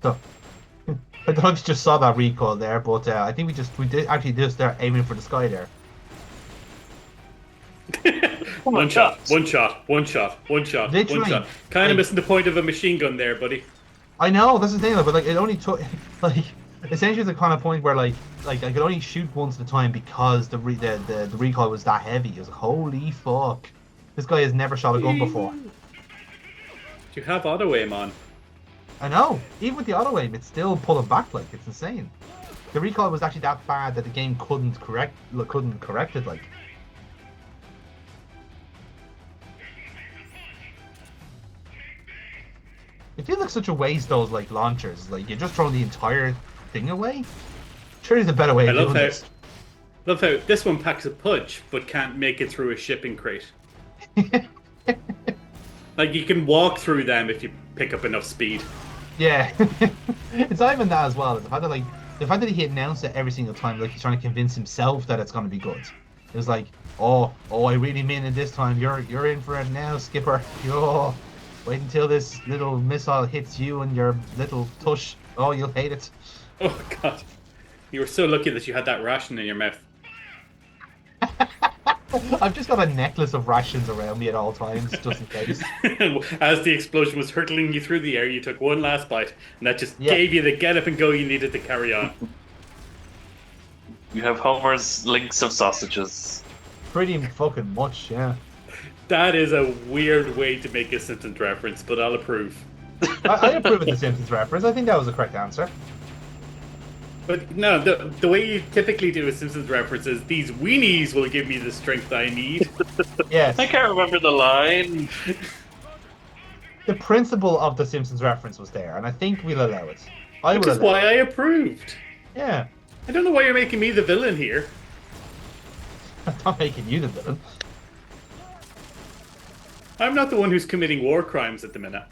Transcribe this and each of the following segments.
So I don't know if you just saw that recoil there, but I think we did actually just start aiming for the sky there. Oh my One shot, God. one shot, one shot, one shot, one Literally, shot. Kind of like missing the point of a machine gun there, buddy. I know that's the thing, but like it only took like essentially the kind of point where like I could only shoot once at a time because the recoil was that heavy. It was like, holy fuck, this guy has never shot a gun before. Do you have auto aim on? I know, even with the auto aim, it's still pulling back like it's insane. The recoil was actually that bad that the game couldn't correct it like. It feels like such a waste, those like launchers. Like you're just throwing the entire thing away. Sure, there's a better way I of love doing how this. love how this one packs a punch but can't make it through a shipping crate. Like you can walk through them if you pick up enough speed. Yeah, it's not even that as well. It's the fact that he announced it every single time, like he's trying to convince himself that it's going to be good. It was like, oh, I really mean it this time. You're in for it now, Skipper. Oh, wait until this little missile hits you and your little tush. Oh, you'll hate it. Oh god. You were so lucky that you had that ration in your mouth. I've just got a necklace of rations around me at all times, just in case. As the explosion was hurtling you through the air, you took one last bite, and that just Yeah. gave you the get up and go you needed to carry on. You have Homer's links of sausages. Pretty fucking much, yeah. That is a weird way to make a Simpsons reference, but I'll approve. I approve of the Simpsons reference. I think that was the correct answer. But no, the way you typically do a Simpsons reference is these weenies will give me the strength I need. Yes. I can't remember the line. The principle of the Simpsons reference was there, and I think we'll allow it. I Which will is allow why it. I approved. Yeah. I don't know why you're making me the villain here. I'm not making you the villain. I'm not the one who's committing war crimes at the minute.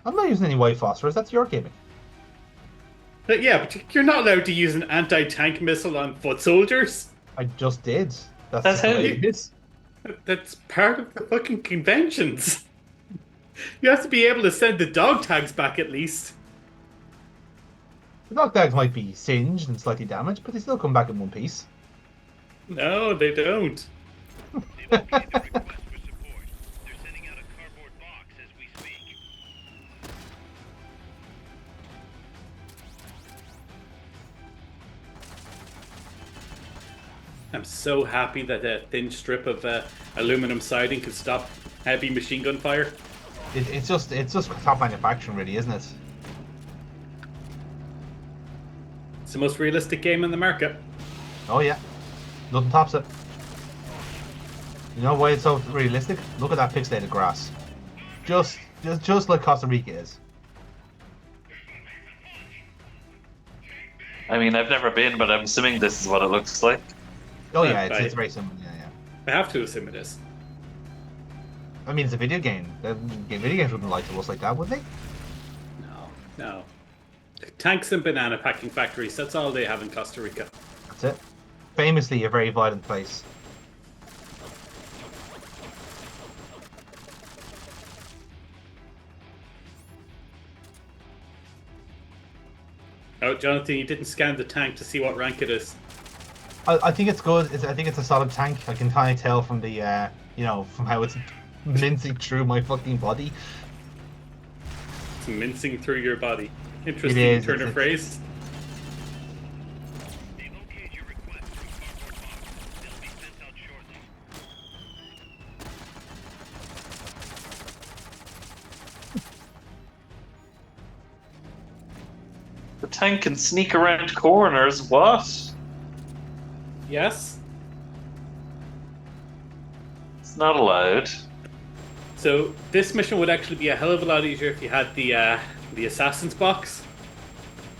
I'm not using any white phosphorus. That's your gimmick. But yeah, but you're not allowed to use an anti-tank missile on foot soldiers. I just did. That's That's the how way you- it is. That's part of the fucking conventions. You have to be able to send the dog tags back at least. The dog tags might be singed and slightly damaged, but they still come back in one piece. No, they don't. They've okayed the request for support. They're sending out a cardboard box as we speak. I'm so happy that a thin strip of aluminum siding can stop heavy machine gun fire. It's just top manufacturing, really, isn't it? It's the most realistic game in the market. Oh yeah, nothing tops it. You know why it's so realistic? Look at that pixelated grass. Just like Costa Rica is. I mean, I've never been, but I'm assuming this is what it looks like. Oh yeah, it's Right. very similar. Yeah. I have to assume it is. I mean, it's a video game. Video games wouldn't lie to us like that, would they? No. Tanks and banana packing factories, that's all they have in Costa Rica. That's it. Famously, a very violent place. Oh, Jonathan, you didn't scan the tank to see what rank it is. I think it's good. I think it's a solid tank. I can kind of tell from the, from how it's mincing through my fucking body. It's mincing through your body. Interesting It is, turn of it's- phrase. They've okayed your request for a cardboard box. They'll be sent out shortly. The tank can sneak around corners. What? Yes? It's not allowed. So this mission would actually be a hell of a lot easier if you had the assassin's box.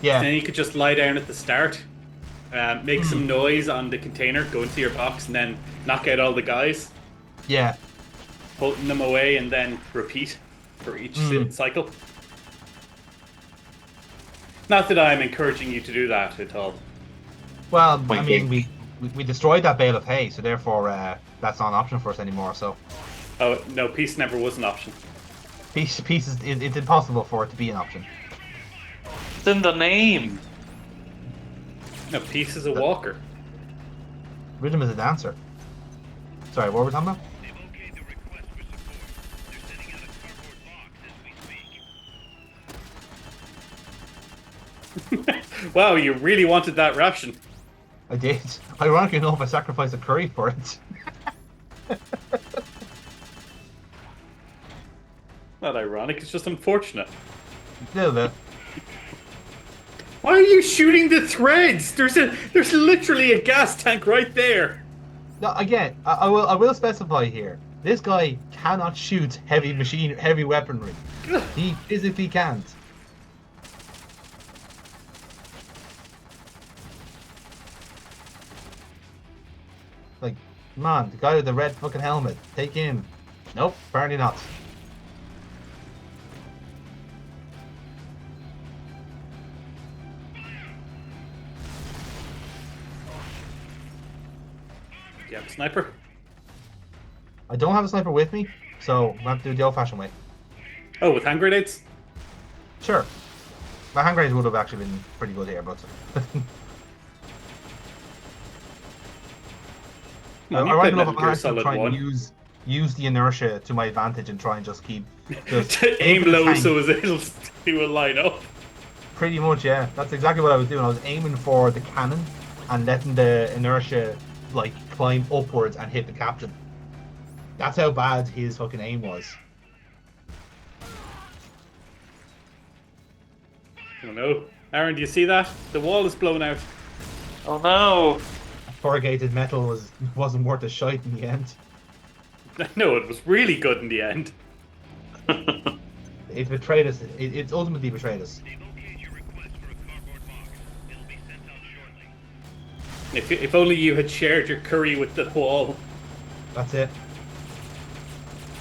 Then Yeah. you could just lie down at the start, make some noise on the container, go into your box, and then knock out all the guys, Yeah. putting them away, and then repeat for each cycle. Not that I'm encouraging you to do that at all. Well, I Wink, mean, wink. we destroyed that bale of hay, so therefore that's not an option for us anymore. So Oh no, peace never was an option. peace is it's impossible for it to be an option. It's in the name. No, Peace is a walker. Rhythm is a dancer. Sorry, what were we talking about? They've okayed the request for support. They're sending out a cardboard box as we speak. Wow, you really wanted that ration. I did. Ironically enough, I sacrificed a curry for it. Not ironic, it's just unfortunate. A little bit. Why are you shooting the threads? There's literally a gas tank right there. No, again, I will specify here. This guy cannot shoot heavy weaponry. He physically can't. Like, man, the guy with the red fucking helmet. Take him. Nope, apparently not. Do you have a sniper? I don't have a sniper with me, so I'm have to do it the old-fashioned way. Oh, with hand grenades? Sure. My hand grenades would have actually been pretty good here, but Man, I you like played enough Metal of Gear to Solid try and 1. use the inertia to my advantage and try and just keep just Aim for the low tank. so it'll do a line up. Pretty much, yeah. That's exactly what I was doing. I was aiming for the cannon and letting the inertia like climb upwards and hit the captain. That's how bad his fucking aim was. Oh no. Aaron, do you see that? The wall is blown out. Oh no. Corrugated metal wasn't worth a shite in the end. No, it was really good in the end. It betrayed us. It's ultimately betrayed us. They've okayed your request for a cardboard box. It'll be sent out shortly. If only you had shared your curry with the wall. That's it.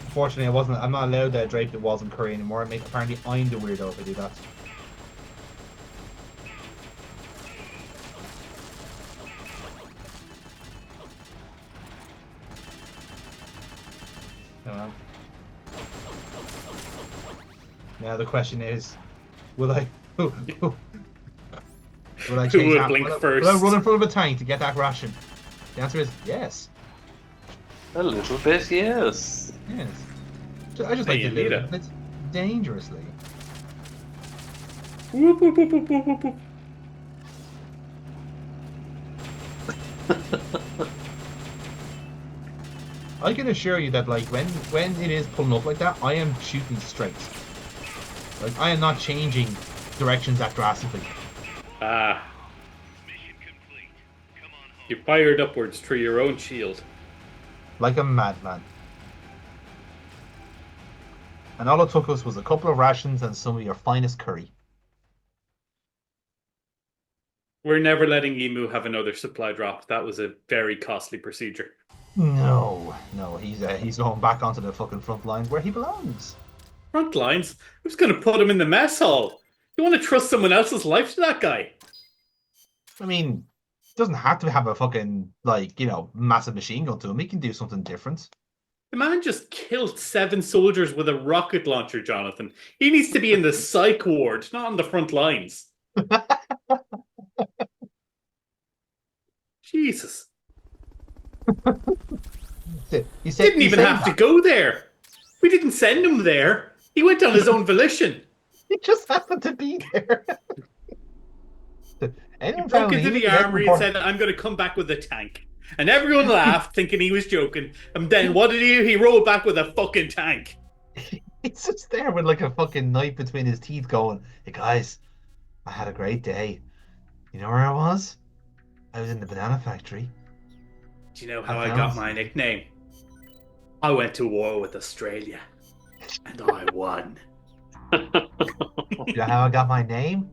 Unfortunately, I'm not allowed to drape the walls in curry anymore. Apparently, I'm the weirdo if I do that. Um, now the question is, will I? Will I Who change would that? blink Will first? I run in front of a tank to get that ration? The answer is yes. A little bit, yes. Yes. I just like Hey, to live Anita. a bit dangerously. Whoop, whoop, whoop, whoop, whoop, whoop. I can assure you that, like, when it is pulling up like that, I am shooting straight. Like, I am not changing directions that drastically. Ah, Mission complete. Come on home. you fired upwards through your own shield. Like a madman. And all it took us was a couple of rations and some of your finest curry. We're never letting Emu have another supply drop. That was a very costly procedure. No, he's going back onto the fucking front lines where he belongs. Front lines? Who's going to put him in the mess hall? You want to trust someone else's life to that guy? I mean, doesn't have to have a fucking, like, you know, massive machine gun to him. He can do something different. The man just killed 7 soldiers with a rocket launcher, Jonathan. He needs to be in the psych ward, not on the front lines. Jesus. He said, Didn't even have to go there. We didn't send him there. He went on his own volition. He just happened to be there. He Anyone broke found into he the was armory and said, I'm going to come back with a tank. And everyone laughed, thinking he was joking. And then what did he do? He rolled back with a fucking tank. He's just there with like a fucking knife between his teeth going, hey guys, I had a great day. You know where I was? I was in the banana factory. Do you know how I I found got my nickname? I went to war with Australia. And I won. You know how I got my name?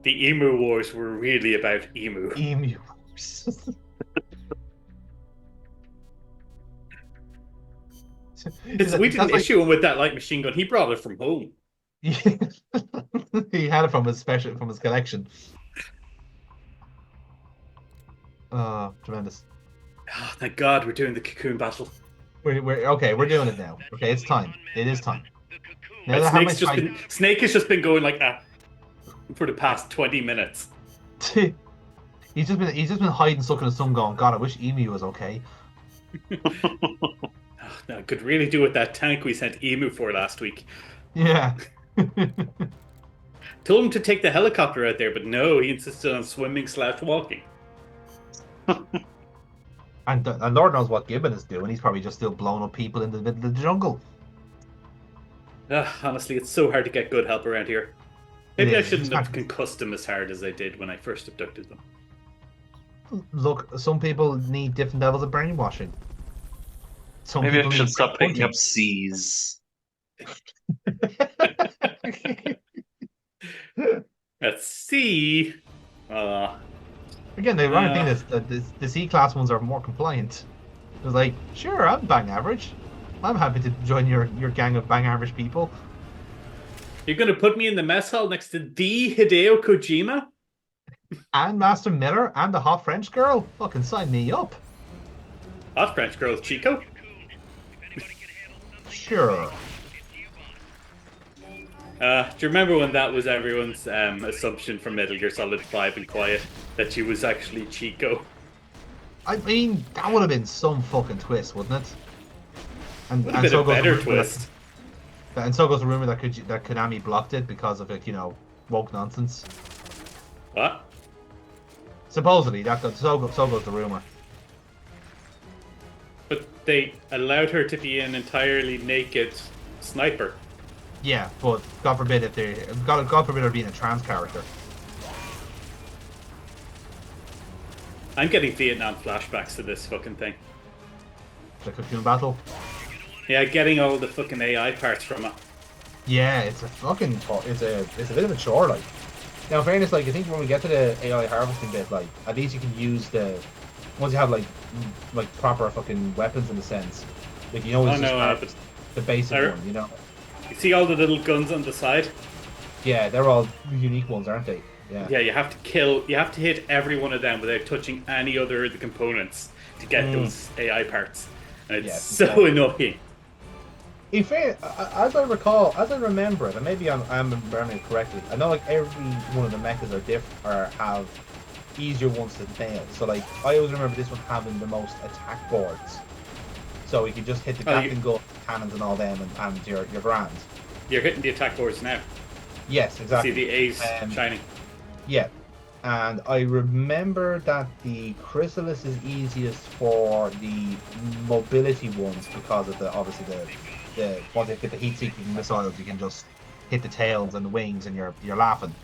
The Emu Wars were really about emu. Emu. We didn't issue him with that light machine gun. He brought it from home. He had it from his collection. Oh, tremendous. Oh, thank God we're doing the cocoon battle. We're okay. We're doing it now. Okay, it's time. It is time. Now that I have my Snake has just been going like that for the past 20 minutes. he's just been hiding, sucking his thumb, going, God, I wish Emu was okay. Now, I could really do with that tank we sent Emu for last week. Yeah. Told him to take the helicopter out there, but no, he insisted on swimming/walking. And Lord knows what Gibbon is doing. He's probably just still blowing up people in the middle of the jungle. Honestly, it's so hard to get good help around here. Maybe It I is. shouldn't have concussed them as hard as I did when I first abducted them. Look, some people need different levels of brainwashing. Some Maybe I people should need stop picking pointing. up C's. Let's see. Again, the ironic thing is that the C-class ones are more compliant. It's like, sure, I'm bang average. I'm happy to join your gang of bang average people. You're going to put me in the mess hall next to the Hideo Kojima? And Master Miller and the hot French girl. Fucking sign me up. Hot French girl, Chico? Sure. Do you remember when that was everyone's assumption for Metal Gear Solid 5 and Quiet? That she was actually Chico? I mean, that would have been some fucking twist, wouldn't it? And Would have been a goes the better rumor twist. And so goes the rumor that Konami blocked it because of, like, woke nonsense. What? Supposedly, so goes the rumor. But they allowed her to be an entirely naked sniper. Yeah, but God forbid God forbid her being a trans character. I'm getting Vietnam flashbacks to this fucking thing. The Cocoon Battle. Yeah, getting all the fucking AI parts from it. Yeah, it's a bit of a chore, like. Now, in fairness, like, I think when we get to the AI harvesting bit, like, at least you can use once you have like proper fucking weapons in a sense, like, harvest the basic one, you know. You see all the little guns on the side? Yeah, they're all unique ones, aren't they? Yeah. Yeah, you have to hit every one of them without touching any other of the components to get those AI parts. And it's so annoying. In fair, as I remember it, and maybe I'm remembering it correctly, I know like every one of the mechas are different or have easier ones to nail. So like I always remember this one having the most attack boards. So you can just hit the Gatling gun, cannons and all them and you're grand. You're hitting the attack boards now. Yes, exactly. See the A's shining. Yeah. And I remember that the Chrysalis is easiest for the mobility ones because of obviously once you get the heat-seeking missiles, you can just hit the tails and the wings, and you're laughing.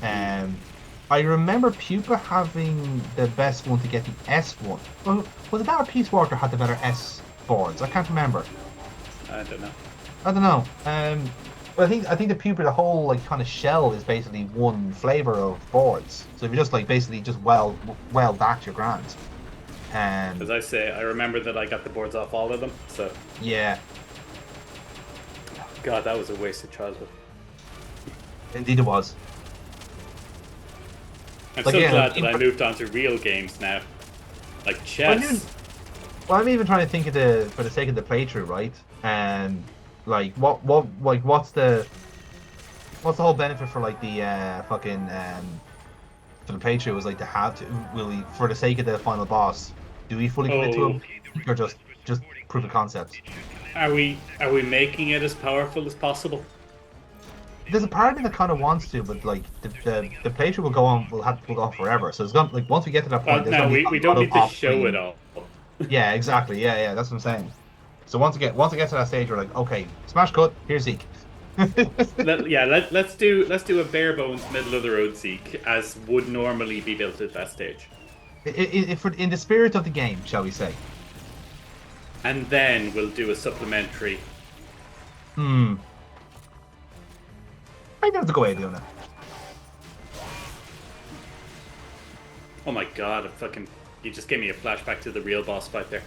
I remember Pupa having the best one to get the S one. Well, was it that or Peace Walker had the better S boards? I can't remember. I don't know. But I think the Pupa, the whole like kind of shell is basically one flavor of boards. So if you just like basically just weld that, you're grand. As I say, I remember that I got the boards off all of them. So yeah. God, that was a waste of childhood. Indeed, it was. I'm so glad that I moved on to real games now, like chess. Well, I'm even trying to think of for the sake of the playthrough, right? And like, what's the whole benefit for like the fucking for the playthrough was like to have to for the sake of the final boss, do we fully commit to him or just proof of concept? Are we making it as powerful as possible? There's a part of me that kind of wants to, but like the playthrough will go on forever. So it's gonna like once we get to that point. No, we don't need to show it all. Yeah, exactly. Yeah, that's what I'm saying. So once we get to that stage, we're like, okay, smash cut. Here's Zeke. let's do a bare bones middle of the road Zeke as would normally be built at that stage. In the spirit of the game, shall we say? And then we'll do a supplementary. I think that's a good way of doing it. Oh my god, you just gave me a flashback to the real boss fight there.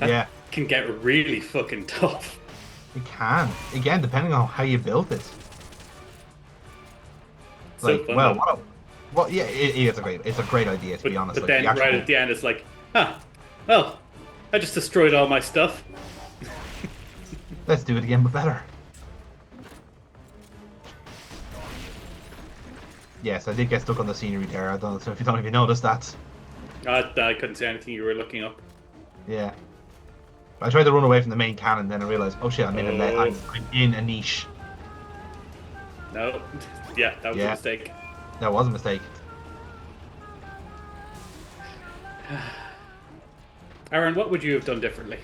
That can get really fucking tough. It can. Again, depending on how you built it. So fun, it's a great idea to be honest. But then right at the end it's like, well, I I just destroyed all my stuff. Let's do it again, but better. Yes, I did get stuck on the scenery there. I don't know if you don't even notice that. I couldn't see anything you were looking up. Yeah. I tried to run away from the main cannon, then I realized, oh shit, I'm in I'm in a niche. No. Yeah, that was a mistake. That was a mistake. Aaron, what would you have done differently?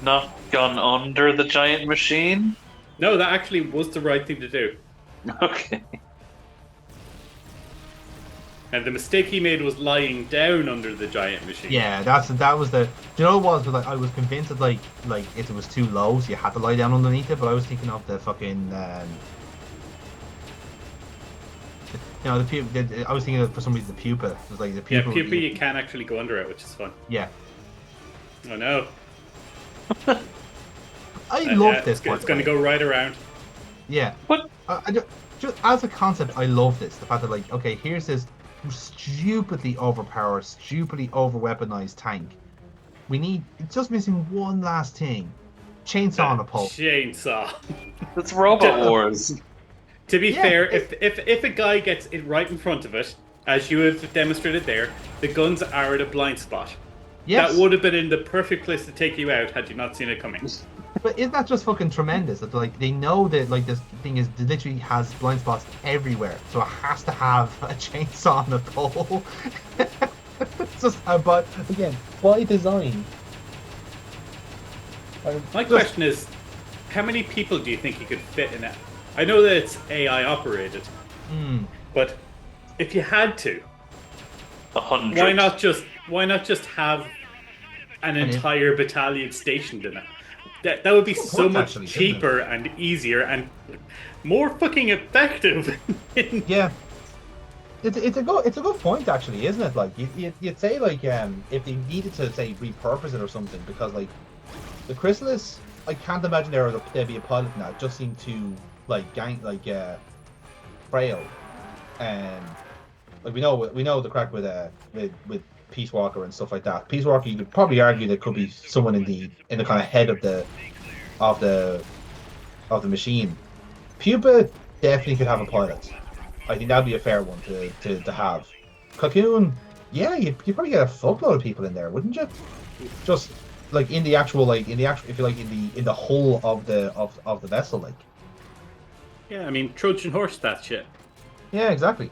Not gone under the giant machine? No, that actually was the right thing to do. Okay. And the mistake he made was lying down under the giant machine. Yeah, that was the. Do you know what it was? Like, I was convinced that like if it was too low, so you had to lie down underneath it. But I was thinking of the fucking. I was thinking of, for some reason, the pupa. It was like the pupa. Yeah, pupa, you can actually go under it, which is fun. Yeah. Oh no. I love this. It's going to go right around. Yeah. What? I just as a concept, I love this. The fact that like, okay, here's this stupidly overpowered, stupidly over-weaponized tank. It's just missing one last thing. Chainsaw on a pole. Chainsaw. It's Robot Wars. To be fair, if a guy gets it right in front of it, as you have demonstrated there, the guns are at a blind spot. Yes. That would have been in the perfect place to take you out had you not seen it coming. But isn't that just fucking tremendous? That like they know that like this thing is literally has blind spots everywhere, so it has to have a chainsaw on the pole. It's just, but again, by design. My question is, how many people do you think you could fit in it? I know that it's AI operated, but if you had to, 100. why not just have an entire battalion stationed in it? That would be so much cheaper and easier and more fucking effective. Yeah, it's a good point actually, isn't it? Like you'd say like if they needed to say repurpose it or something, because like the Chrysalis, I can't imagine there'd be a pilot now. It just seemed too frail, and like we know the crack with Peace Walker and stuff like that. Peace Walker, you could probably argue there could be someone in the kind of head of the machine. Pupa definitely could have a pilot. I think that'd be a fair one to have. Cocoon, yeah, you'd probably get a fuckload of people in there, wouldn't you? Just like in the actual if you like in the hull of the vessel, like. Yeah, I mean Trojan horse that shit. Yeah, exactly.